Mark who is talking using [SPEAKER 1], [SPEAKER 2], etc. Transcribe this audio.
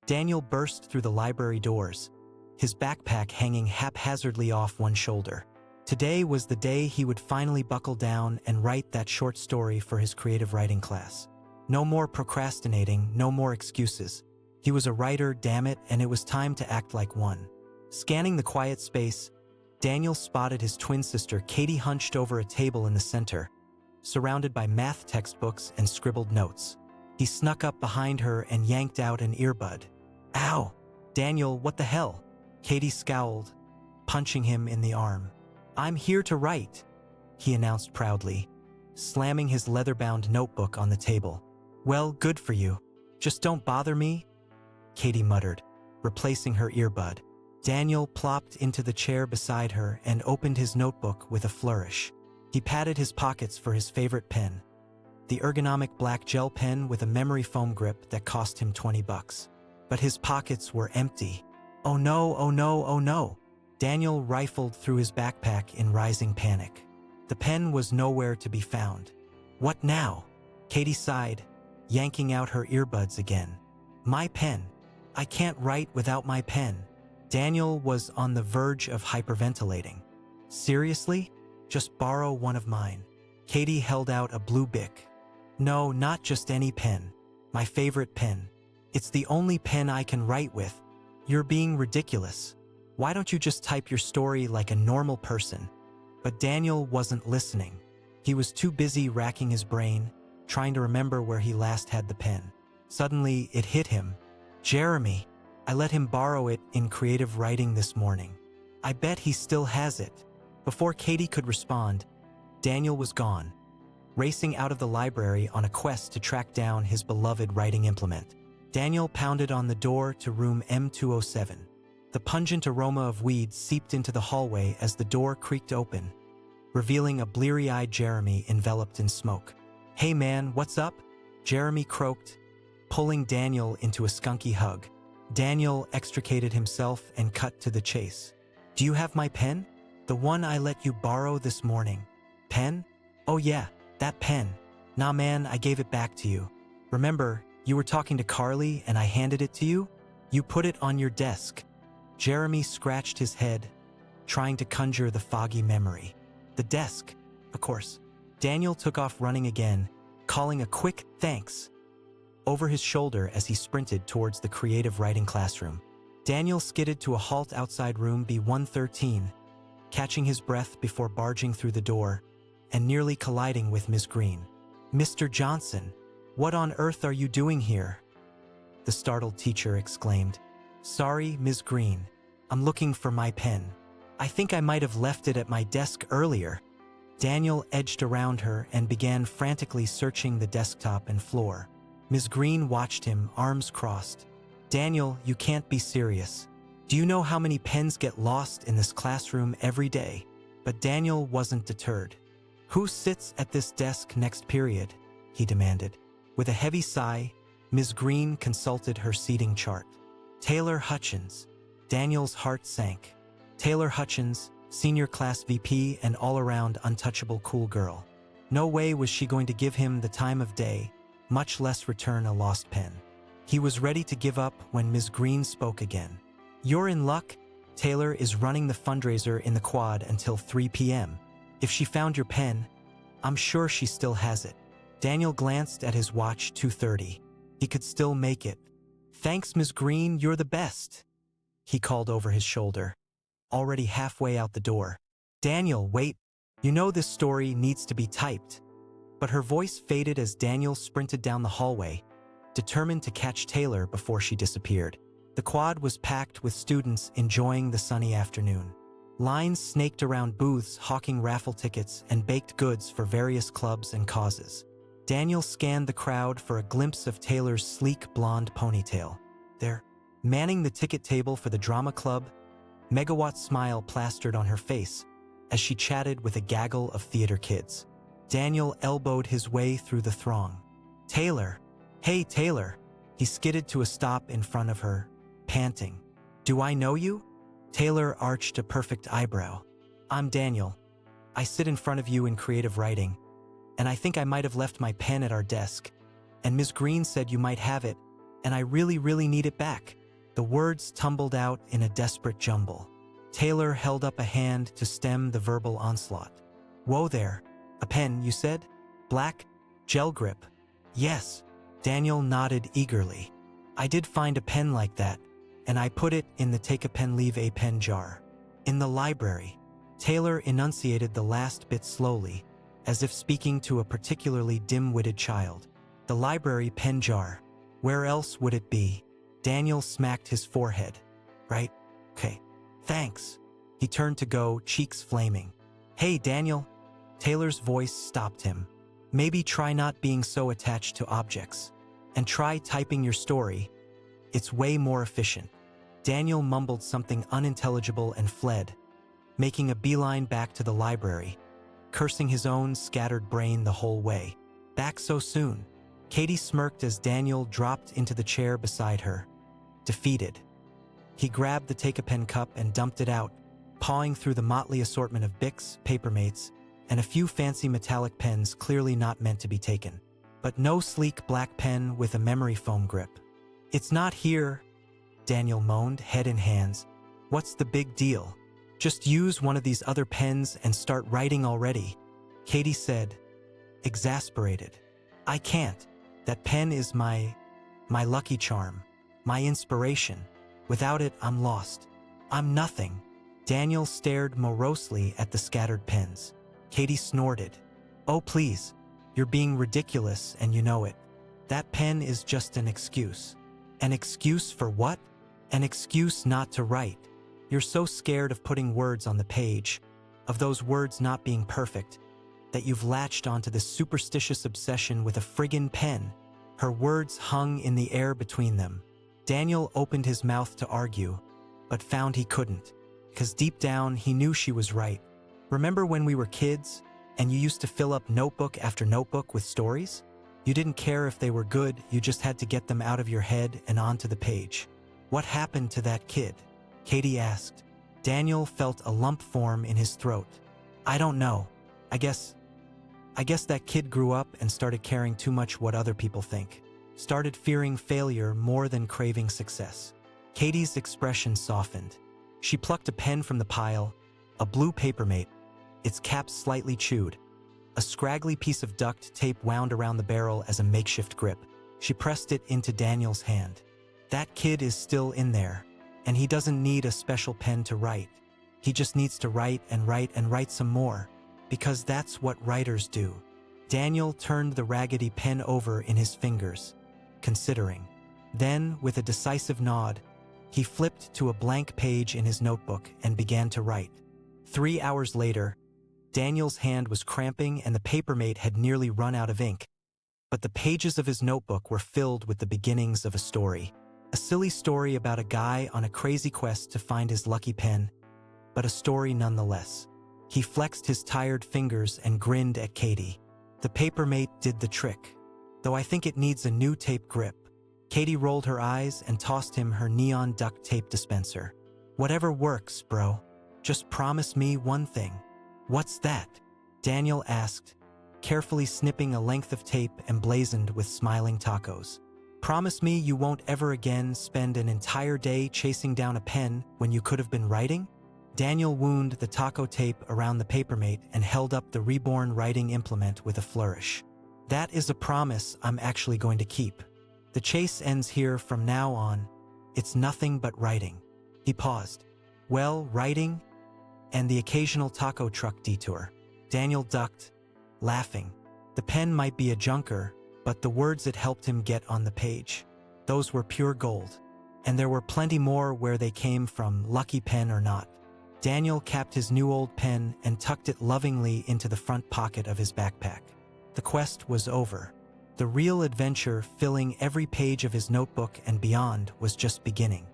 [SPEAKER 1] Daniel burst through the library doors, his backpack hanging haphazardly off one shoulder. Today was the day he would finally buckle down and write that short story for his creative writing class. No more procrastinating, no more excuses. He was a writer, damn it, and it was time to act like one. Scanning the quiet space, Daniel spotted his twin sister Katie hunched over a table in the center, surrounded by math textbooks and scribbled notes. He snuck up behind her and yanked out an earbud. Ow! Daniel, what the hell? Katie scowled, punching him in the arm. I'm here to write, he announced proudly, slamming his leather-bound notebook on the table. Well, good for you. Just don't bother me, Katie muttered, replacing her earbud. Daniel plopped into the chair beside her and opened his notebook with a flourish. He patted his pockets for his favorite pen, the ergonomic black gel pen with a memory foam grip that cost him $20. But his pockets were empty. Oh no, oh no, oh no. Daniel rifled through his backpack in rising panic. The pen was nowhere to be found. What now? Katie sighed, yanking out her earbuds again. My pen. I can't write without my pen. Daniel was on the verge of hyperventilating. Seriously? Just borrow one of mine. Katie held out a blue Bic. No, not just any pen. My favorite pen. It's the only pen I can write with. You're being ridiculous. Why don't you just type your story like a normal person? But Daniel wasn't listening. He was too busy racking his brain, trying to remember where he last had the pen. Suddenly, it hit him. Jeremy. I let him borrow it in creative writing this morning. I bet he still has it. Before Katie could respond, Daniel was gone, racing out of the library on a quest to track down his beloved writing implement. Daniel pounded on the door to room M207. The pungent aroma of weed seeped into the hallway as the door creaked open, revealing a bleary-eyed Jeremy enveloped in smoke. Hey man, what's up? Jeremy croaked, pulling Daniel into a skunky hug. Daniel extricated himself and cut to the chase. Do you have my pen? The one I let you borrow this morning. Pen? Oh yeah, that pen. Nah man, I gave it back to you. Remember, you were talking to Carly and I handed it to you? You put it on your desk. Jeremy scratched his head, trying to conjure the foggy memory. The desk, of course. Daniel took off running again, calling a quick thanks over his shoulder as he sprinted towards the creative writing classroom. Daniel skidded to a halt outside room B113, catching his breath before barging through the door and nearly colliding with Ms. Green. Mr. Johnson, what on earth are you doing here? The startled teacher exclaimed. Sorry, Ms. Green. I'm looking for my pen. I think I might have left it at my desk earlier. Daniel edged around her and began frantically searching the desktop and floor. Ms. Green watched him, arms crossed. Daniel, you can't be serious. Do you know how many pens get lost in this classroom every day? But Daniel wasn't deterred. Who sits at this desk next period? He demanded. With a heavy sigh, Ms. Green consulted her seating chart. Taylor Hutchins. Daniel's heart sank. Taylor Hutchins, senior class VP and all-around untouchable cool girl. No way was she going to give him the time of day, much less return a lost pen. He was ready to give up when Ms. Green spoke again. You're in luck. Taylor is running the fundraiser in the quad until 3 p.m. If she found your pen, I'm sure she still has it. Daniel glanced at his watch, 2:30. He could still make it. Thanks, Ms. Green, you're the best, he called over his shoulder, already halfway out the door. Daniel, wait. You know this story needs to be typed. But her voice faded as Daniel sprinted down the hallway, determined to catch Taylor before she disappeared. The quad was packed with students enjoying the sunny afternoon. Lines snaked around booths hawking raffle tickets and baked goods for various clubs and causes. Daniel scanned the crowd for a glimpse of Taylor's sleek blonde ponytail. There, manning the ticket table for the drama club, megawatt smile plastered on her face as she chatted with a gaggle of theater kids. Daniel elbowed his way through the throng. Taylor, hey Taylor. He skidded to a stop in front of her, panting. Do I know you? Taylor arched a perfect eyebrow. I'm Daniel. I sit in front of you in creative writing, and I think I might have left my pen at our desk, and Ms. Green said you might have it, and I really, really need it back." The words tumbled out in a desperate jumble. Taylor held up a hand to stem the verbal onslaught. "Whoa there. A pen, you said? Black? Gel grip?" "Yes." Daniel nodded eagerly. "I did find a pen like that, and I put it in the take a pen leave a pen jar. In the library." Taylor enunciated the last bit slowly, as if speaking to a particularly dim-witted child. "The library pen jar. Where else would it be?" Daniel smacked his forehead. "Right. Okay. Thanks." He turned to go, cheeks flaming. "Hey, Daniel." Taylor's voice stopped him. "Maybe try not being so attached to objects. And try typing your story. It's way more efficient." Daniel mumbled something unintelligible and fled, making a beeline back to the library, cursing his own scattered brain the whole way. "Back so soon?" Katie smirked as Daniel dropped into the chair beside her, defeated. He grabbed the take-a-pen cup and dumped it out, pawing through the motley assortment of Bics, Papermates, and a few fancy metallic pens clearly not meant to be taken. But no sleek black pen with a memory foam grip. "It's not here," Daniel moaned, head in hands. "What's the big deal? Just use one of these other pens and start writing already," Katie said, exasperated. "I can't. That pen is my lucky charm, my inspiration. Without it, I'm lost. I'm nothing." Daniel stared morosely at the scattered pens. Katie snorted. "Oh, please. You're being ridiculous and you know it. That pen is just an excuse." "An excuse for what?" "An excuse not to write. You're so scared of putting words on the page, of those words not being perfect, that you've latched onto this superstitious obsession with a friggin' pen." Her words hung in the air between them. Daniel opened his mouth to argue, but found he couldn't, because deep down he knew she was right. "Remember when we were kids, and you used to fill up notebook after notebook with stories? You didn't care if they were good, you just had to get them out of your head and onto the page. What happened to that kid?" Katie asked. Daniel felt a lump form in his throat. "I don't know. I guess that kid grew up and started caring too much what other people think. Started fearing failure more than craving success." Katie's expression softened. She plucked a pen from the pile, a blue Papermate, its cap slightly chewed. A scraggly piece of duct tape wound around the barrel as a makeshift grip. She pressed it into Daniel's hand. "That kid is still in there, and he doesn't need a special pen to write. He just needs to write and write and write some more, because that's what writers do." Daniel turned the raggedy pen over in his fingers, considering. Then, with a decisive nod, he flipped to a blank page in his notebook and began to write. 3 hours later, Daniel's hand was cramping and the Papermate had nearly run out of ink. But the pages of his notebook were filled with the beginnings of a story. A silly story about a guy on a crazy quest to find his lucky pen, but a story nonetheless. He flexed his tired fingers and grinned at Katie. The Papermate did the trick, though I think it needs a new tape grip. Katie rolled her eyes and tossed him her neon duct tape dispenser. "Whatever works, bro. Just promise me one thing." "What's that?" Daniel asked, carefully snipping a length of tape emblazoned with smiling tacos. "Promise me you won't ever again spend an entire day chasing down a pen when you could have been writing?" Daniel wound the taco tape around the Papermate and held up the reborn writing implement with a flourish. "That is a promise I'm actually going to keep. The chase ends here from now on. It's nothing but writing." He paused. "Well, writing and the occasional taco truck detour." Daniel ducked, laughing. The pen might be a junker, but the words it helped him get on the page, those were pure gold. And there were plenty more where they came from, lucky pen or not. Daniel capped his new old pen and tucked it lovingly into the front pocket of his backpack. The quest was over. The real adventure, filling every page of his notebook and beyond, was just beginning.